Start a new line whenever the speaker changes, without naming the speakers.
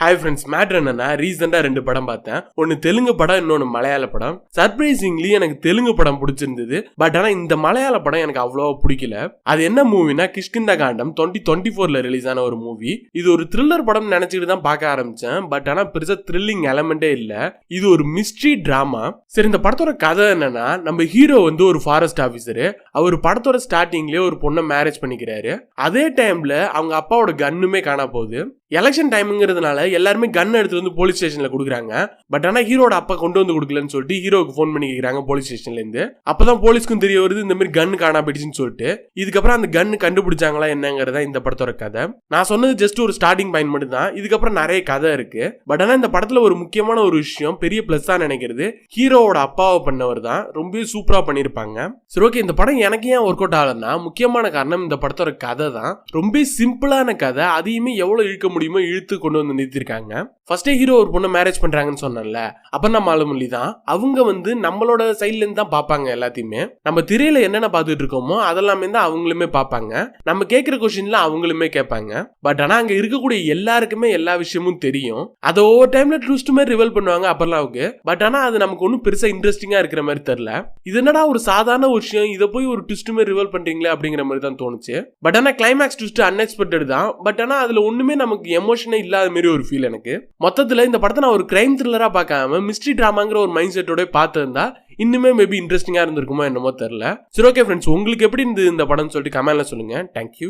Hi friends, matter என்னன்னா ரீசெண்டா 2 படம் பார்த்தேன். ஒன்னு தெலுங்கு படம், இன்னொன்னு மலையாள படம். சர்ப்ரைசிங்லி எனக்கு தெலுங்கு படம் பிடிச்சிருந்தது. பட் ஆனா இந்த மலையாள படம் எனக்கு அவ்வளவா பிடிக்கல. அது என்ன மூவினா கிஷ்கிந்தா காண்டம் 2024ல ரிலீஸ் ஆன ஒரு மூவி. இது ஒரு த்ரில்லர் படம் நினைச்சிட்டு தான் பார்க்க ஆரம்பிச்சேன். பட் ஆனா பெருசா த்ரில்லிங் எலமெண்டே இல்ல. இது ஒரு மிஸ்ட்ரி டிராமா. சரி, இந்த படத்தோட கதை என்னன்னா, நம்ம ஹீரோ வந்து ஒரு ஃபாரஸ்ட் ஆபீசர். அவர் படத்தோட ஸ்டார்டிங்லயே ஒரு பொண்ணை மேரேஜ் பண்ணிக்கிறாரு. அதே டைம்ல அவங்க அப்பாவோட கன்னுமே காணா போகுது. எலெக்ஷன் டைம்ங்கிறதுனால எல்லாருமே கன் எடுத்து வந்து போலீஸ் ஸ்டேஷன்ல கொடுக்குறாங்க. பட் ஆனா ஹீரோட அப்பா கொண்டு வந்து கொடுக்கலன்னு சொல்லிட்டு ஹீரோக்கு ஃபோன் பண்ணி கேக்குறாங்க போலீஸ் ஸ்டேஷன்ல இருந்து. அப்பதான் போலீஸ்க்கும் தெரிய வருது இந்த மாதிரி கன் காணா போயிடுச்சுன்னு சொல்லிட்டு. இதுக்கப்புறம் அந்த கன் கண்டுபிடிச்சாங்களா என்னங்கறத இந்த படத்தோட கதை. நான் சொன்னது ஜஸ்ட் ஒரு ஸ்டார்டிங் பாயிண்ட் மட்டும் தான். இதுக்கப்புறம் நிறைய கதை இருக்கு. பட் ஆனா இந்த படத்துல ஒரு முக்கியமான ஒரு விஷயம், பெரிய பிளஸ்ஸா நினைக்கிறது, ஹீரோவோட அப்பாவை பண்ணவர் தான் ரொம்ப சூப்பரா பண்ணிருப்பாங்க. சரி, ஓகே, இந்த படம் எனக்கு ஏன் ஒர்க் அவுட் ஆகலன்னா முக்கியமான காரணம் இந்த படத்தோட கதை தான். ரொம்ப சிம்பிளான கதை, அதையுமே எவ்வளவு இழுக்க முடியுமோ இழுத்து கொண்டு வந்து நிறுத்திருக்காங்க. ஃபர்ஸ்டே ஹீரோ ஒரு பொண்ணை மேரேஜ் பண்றாங்கன்னு சொன்னல, அப்ப நம்ம ஆளுமொழி தான். அவங்க வந்து நம்மளோட சைட்ல இருந்து தான் பாப்பாங்க. எல்லாத்தையுமே நம்ம திரையில என்னென்ன பார்த்துட்டு இருக்கோமோ அதெல்லாமே தான் அவங்களுமே பார்ப்பாங்க. நம்ம கேட்கிற கொஸ்டின்ல அவங்களுமே கேட்பாங்க. பட் ஆனா அங்க இருக்கக்கூடிய எல்லாருக்குமே எல்லா விஷயமும் தெரியும். அதை ஒவ்வொரு டைம்ல ட்விஸ்ட் மாதிரி ரிவீல் பண்ணுவாங்க அப்பலாவுக்கு. பட் ஆனா அது நமக்கு ஒன்றும் பெருசா இன்ட்ரெஸ்டிங்கா இருக்கிற மாதிரி தெரியல. இது என்னடா ஒரு சாதாரண விஷயம், இதை போய் ஒரு ட்விஸ்ட் மாதிரி ரிவீல் பண்றீங்களே அப்படிங்கிற மாதிரி தான் தோணுச்சு. பட் ஆனா கிளைமேக்ஸ் ட்விஸ்ட் அன்எக்ஸ்பெக்டட் தான். பட் ஆனா அதுல ஒண்ணுமே நமக்கு எமோஷனே இல்லாத மாதிரி ஒரு ஃபீல் எனக்கு. மொத்தத்துல இந்த படத்தை நான் ஒரு கிரைம் த்ரில்லரா பார்க்காம மிஸ்ட்ரி டிராமாங்கிற ஒரு மைண்ட் செட்டோட பார்த்திருந்தா இன்னுமே மேபி இன்ட்ரெஸ்டிங்கா இருந்திருக்குமோ என்னமோ தெரியல. சரி, ஓகே ஃப்ரெண்ட்ஸ், உங்களுக்கு எப்படி இருந்தது இந்த படம் சொல்லிட்டு கமெண்ட்ல சொல்லுங்க. தேங்க்யூ.